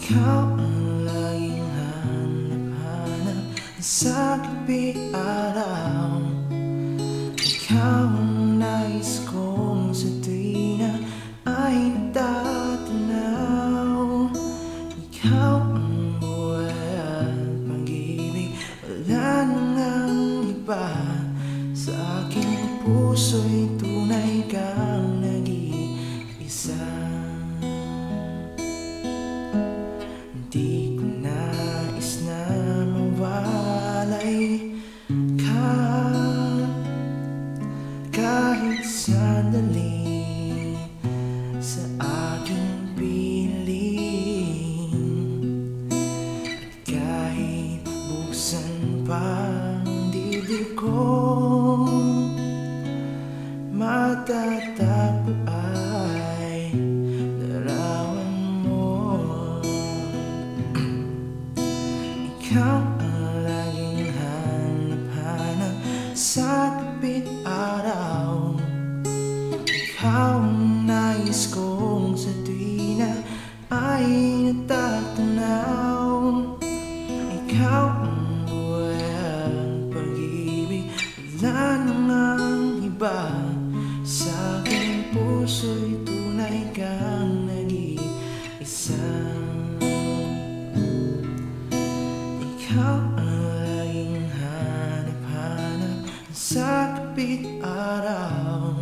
Ikaw ang laging hanap-hanap sa gabi araw. Ikaw ang nais kong sa tuwina ay natatanaw. Ikaw ang buhay at pag-ibig, wala nang iba. Sa aking puso'y tunay kang nag-iisa. Di ko nais na mawalay ka kahit sandali sa aking piling. At kahit buksan pa ang dibdib ko, matatagpo ay larawan mo. Ikaw ang laging hanap-hanap sa gabit araw. Ikaw ang nais kong sa tuwina ay natatanaw. Ikaw ang buhay at pag-ibig, wala namang iba. Sa aking puso'y tunay kang nag-iisa. Ikaw ang laging hanap-hanap sa gabit araw.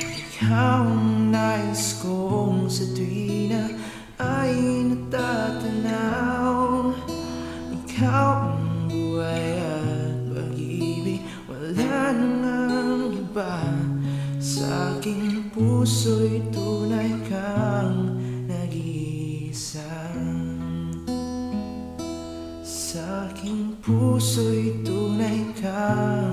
Ikaw ang nais kong sa tuwina ay natatanaw. Ikaw ang buhay at pag-ibig, wala nang iba. Sa aking puso'y tunay kang nag-iisa. Sa aking puso'y tunay kang